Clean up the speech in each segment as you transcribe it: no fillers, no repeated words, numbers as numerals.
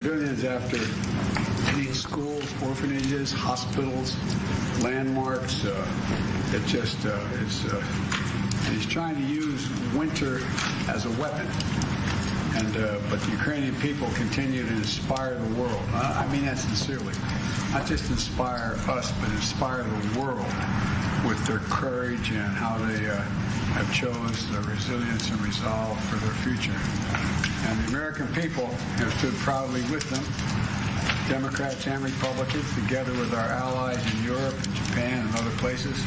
Billions after these schools, orphanages, hospitals, landmarks. He's trying to use winter as a weapon. But the Ukrainian people continue to inspire the world. I mean that sincerely. Not just inspire us, but inspire the world with their courage and how they have chose the resilience and resolve for their future. And the American people have stood proudly with them, Democrats and Republicans, together with our allies in Europe and Japan and other places,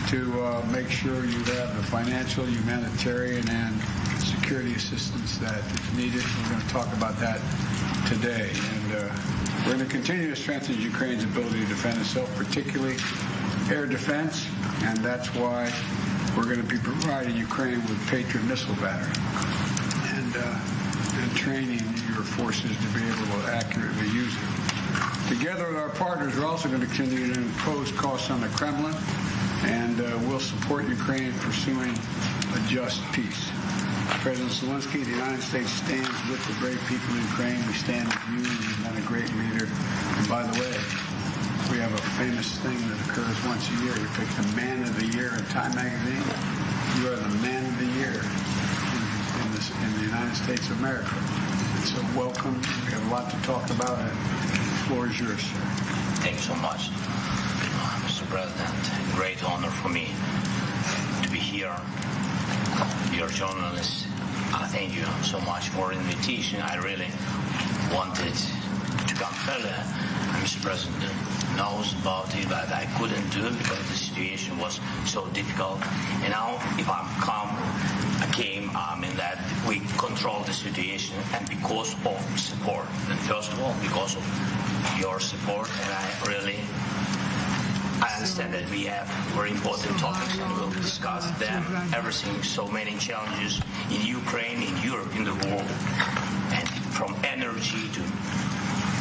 to make sure you have the financial, humanitarian, and security assistance that is needed. We're going to talk about that today. And we're going to continue to strengthen Ukraine's ability to defend itself, particularly air defense, and that's why we're going to be providing Ukraine with Patriot missile battery and training your forces to be able to accurately use it. Together with our partners, we're also going to continue to impose costs on the Kremlin, and we'll support Ukraine pursuing a just peace. President Zelenskyy, the United States stands with the brave people of Ukraine. We stand with you. You've been a great leader. And by the way, we have a famous thing that occurs once a year. We pick the Man of the Year in Time magazine. You are the Man of the Year in the United States of America. And so welcome. We have a lot to talk about. And the floor is yours, sir. Thank you so much, Mr. President. Great honor for me to be here. Your journalists, thank you so much for the invitation. I really wanted to come earlier. Mr. President knows about it, but I couldn't do it because the situation was so difficult. And now, if I came, that we control the situation, and because of support. And first of all, because of your support, and I understand that we have very important topics and we'll discuss them, everything, so many challenges in Ukraine, in Europe, in the world, and from energy to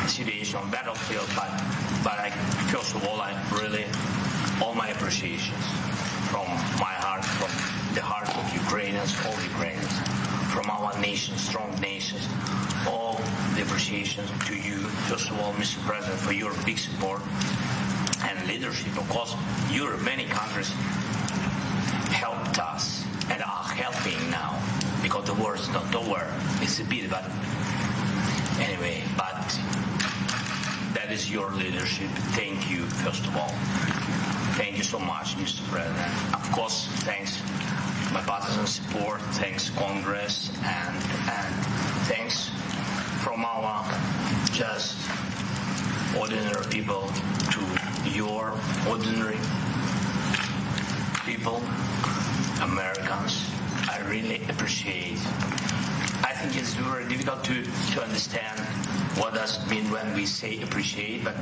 situation on battlefield, but first of all, all my appreciations from my heart, from the heart of Ukrainians, all Ukrainians, from our nation, strong nations, all the appreciations to you, first of all, Mr. President, for your big support and leadership. Of course, Europe, many countries helped us and are helping now, because the war is not over. It's a bit, but anyway, but that is your leadership. Thank you, first of all. Thank you so much, Mr. President. Of course, thanks my partisan support, thanks Congress, and thanks from our just ordinary people to your ordinary people, Americans. I really appreciate. I think it's very difficult to understand what does it mean when we say appreciate, but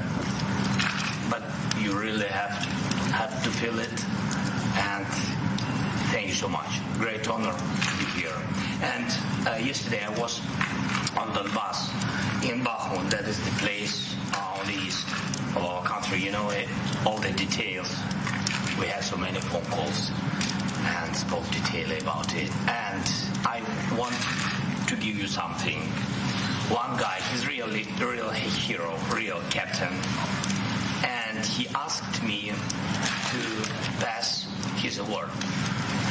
you really have to feel it. And thank you so much. Great honor to be here. And yesterday I was on Donbass in Bakhmut. That is the place on the east of our country. You know all the details. We had so many phone calls and spoke detailedly about it. And I want to give you something. One guy, he's really a real hero, real captain, and he asked me to pass his award.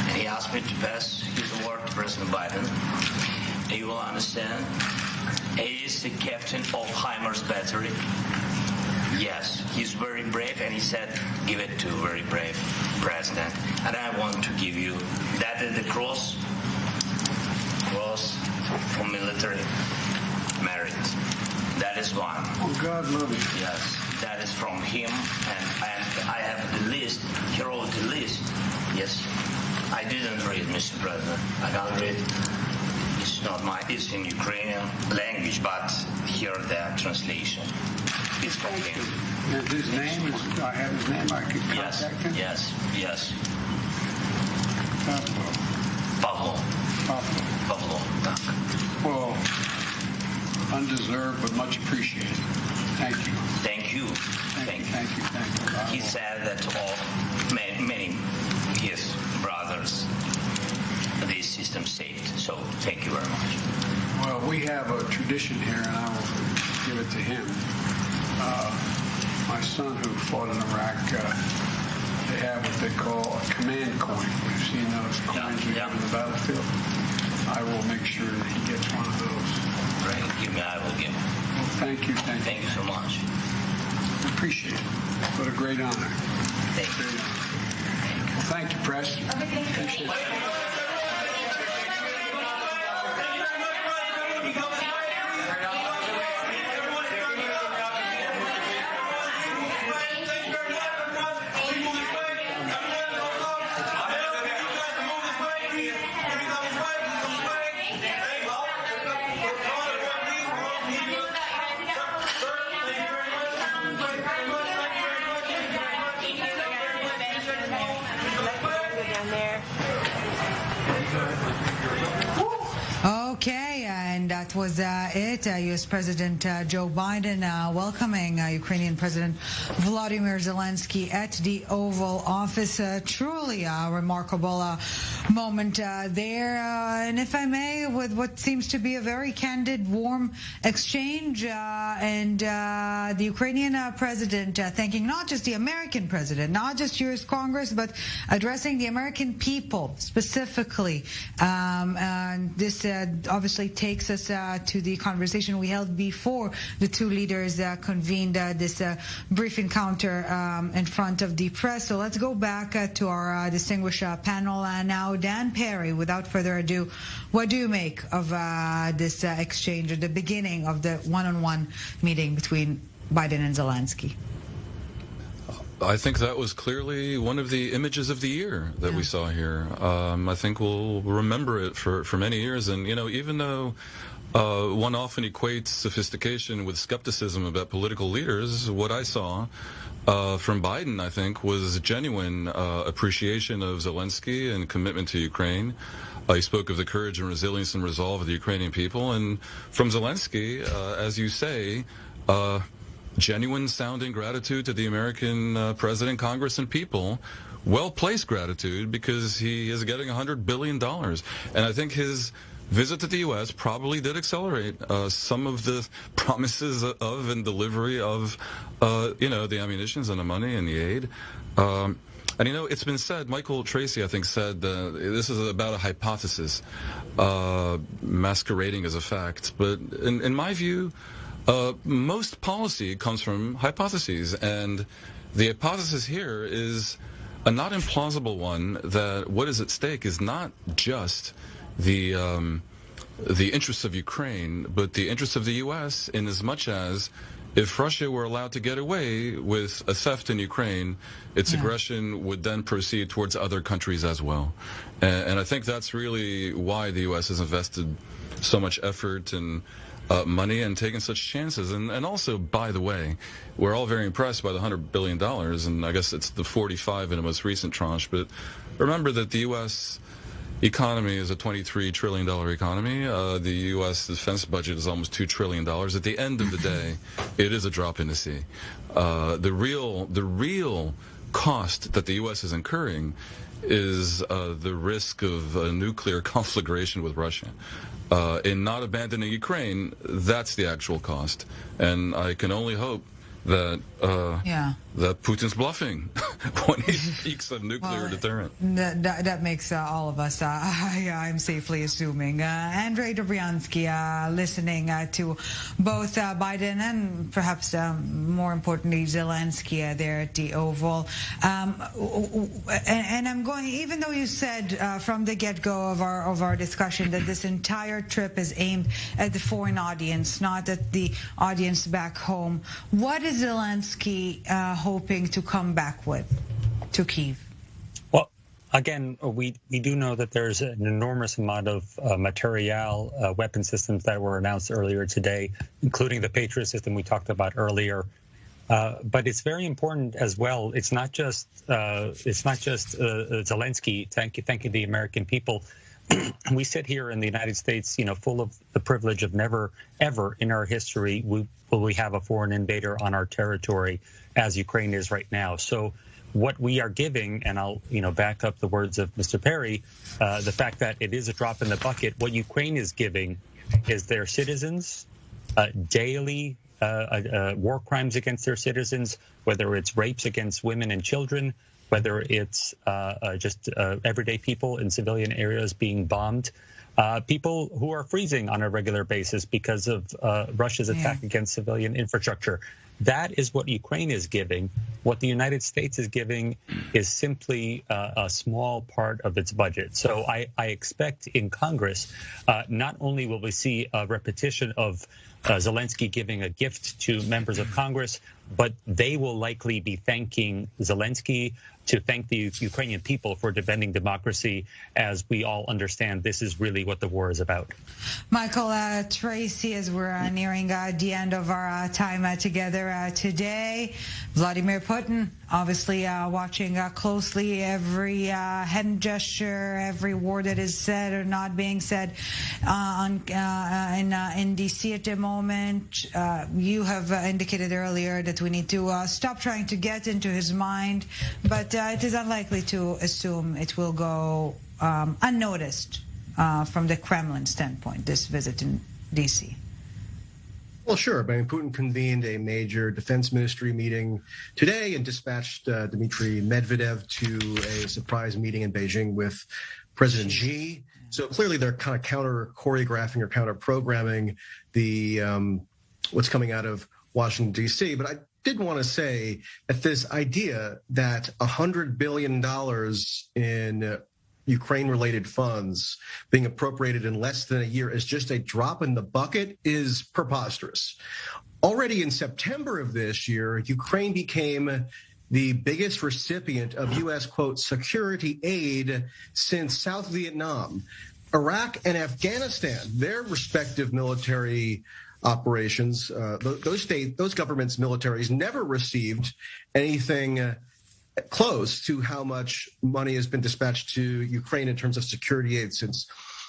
And he asked me to pass his award to President Biden. And you will understand, he is the captain of HIMARS battery. Yes, he's very brave, and he said, give it to a very brave president. And I want to give you, that is the cross for military merit. That is one. Oh, God love you. Yes, that is from him, and I have the list. He wrote the list. Yes, I didn't read, Mr. President. I can't read. It's in Ukrainian language, but here the translation is from him. And his name is, I have his name, I can contact him? Yes. Pablo. Pablo. Well, undeserved, but much appreciated. Thank you. Thank you. He said that many his brothers, this system saved. So thank you very much. Well, we have a tradition here, and I will give it to him. My son, who fought in Iraq, they have what they call a command coin. We've seen those coins we have in the battlefield. I will make sure that he gets one of those. Right, give me, I will give. Well, thank you. Thank you so much. I appreciate it. What a great honor. Thank you. Well, thank you, Press. Appreciate it. Okay, and that was it. U.S. President Joe Biden welcoming Ukrainian President Volodymyr Zelenskyy at the Oval Office. Truly a remarkable moment there. And if I may, with what seems to be a very candid, warm exchange, and the Ukrainian president thanking not just the American president, not just U.S. Congress, but addressing the American people specifically. And this obviously takes us to the conversation we held before the two leaders convened this brief encounter in front of the press. So let's go back to our distinguished panel now. Dan Perry, without further ado, what do you make of this exchange at the beginning of the one-on-one meeting between Biden and Zelenskyy? I think that was clearly one of the images of the year that we saw here. I think we'll remember it for many years. And, you know, even though one often equates sophistication with skepticism about political leaders, what I saw from Biden, I think, was genuine appreciation of Zelenskyy and commitment to Ukraine. He spoke of the courage and resilience and resolve of the Ukrainian people. And from Zelenskyy, as you say, genuine sounding gratitude to the American president, Congress, and people. Well-placed gratitude, because he is getting $100 billion. And I think his visit to the U.S. probably did accelerate some of the promises of and delivery of, the ammunitions and the money and the aid. And, you know, it's been said, Michael Tracy, I think, said this is about a hypothesis masquerading as a fact. But in my view, most policy comes from hypotheses, and the hypothesis here is a not implausible one, that what is at stake is not just the interests of Ukraine, but the interests of the U.S. in as much as if Russia were allowed to get away with a theft in Ukraine, its aggression would then proceed towards other countries as well. And I think that's really why the U.S. has invested so much effort and money and taken such chances. And also, by the way, we're all very impressed by the $100 billion, and I guess it's the 45 in the most recent tranche. But remember that the U.S. economy is a $23 trillion economy. The U.S. defense budget is almost $2 trillion. At the end of the day, it is a drop in the sea. The real cost that the U.S. is incurring is the risk of a nuclear conflagration with Russia. In not abandoning Ukraine, that's the actual cost. And I can only hope that that Putin's bluffing when he speaks of nuclear deterrent. That makes all of us, I'm safely assuming. Andrei Dobryansky, listening to both Biden and perhaps more importantly Zelenskyy there at the Oval. And I'm going, even though you said from the get-go of our discussion that this entire trip is aimed at the foreign audience, not at the audience back home, what is Zelenskyy hoping to come back with to Kyiv? Well, again, we do know that there's an enormous amount of material, weapon systems that were announced earlier today, including the Patriot system we talked about earlier. But it's very important as well. It's not just Zelenskyy thanking the American people. We sit here in the United States, full of the privilege of never, ever in our history will we have a foreign invader on our territory as Ukraine is right now. So what we are giving, and I'll, back up the words of Mr. Perry, the fact that it is a drop in the bucket, what Ukraine is giving is their citizens daily war crimes against their citizens, whether it's rapes against women and children, whether it's just everyday people in civilian areas being bombed, people who are freezing on a regular basis because of Russia's attack against civilian infrastructure. That is what Ukraine is giving. What the United States is giving is simply a small part of its budget. So I expect in Congress, not only will we see a repetition of Zelensky giving a gift to members of Congress, but they will likely be thanking Zelensky to thank the Ukrainian people for defending democracy, as we all understand this is really what the war is about. Michael, Tracy, as we're nearing the end of our time together today, Vladimir Putin obviously watching closely every hand gesture, every word that is said or not being said in D.C. at the moment. You have indicated earlier that we need to stop trying to get into his mind, but it is unlikely to assume it will go unnoticed from the Kremlin standpoint, this visit in D.C. Well, sure. I mean, Putin convened a major defense ministry meeting today and dispatched Dmitry Medvedev to a surprise meeting in Beijing with President Xi. So clearly they're kind of counter-choreographing or counter-programming the what's coming out of Washington, D.C. But I did want to say that this idea that $100 billion in Ukraine-related funds being appropriated in less than a year is just a drop in the bucket is preposterous. Already in September of this year, Ukraine became the biggest recipient of U.S., quote, security aid since South Vietnam. Iraq and Afghanistan, their respective military operations, those governments' militaries never received anything close to how much money has been dispatched to Ukraine in terms of security aid since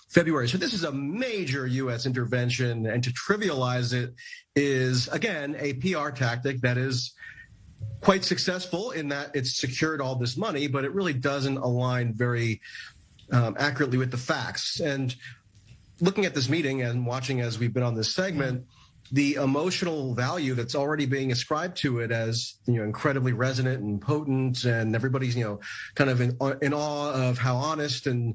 February. So this is a major U.S. intervention, and to trivialize it is, again, a PR tactic that is quite successful in that it's secured all this money, but it really doesn't align very accurately with the facts. And looking at this meeting and watching as we've been on this segment, the emotional value that's already being ascribed to it as, incredibly resonant and potent, and everybody's, kind of in awe of how honest and,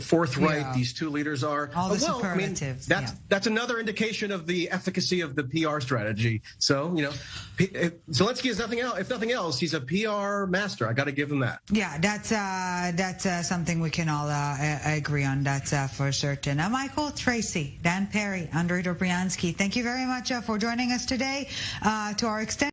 forthright these two leaders are. All the superlatives. That's another indication of the efficacy of the PR strategy. So, Zelensky is nothing else. If nothing else, he's a PR master. I got to give him that. Yeah, that's something we can all agree on. That's for certain. Michael, Tracy, Dan Perry, Andre Dobriansky, thank you very much for joining us today. To our extent.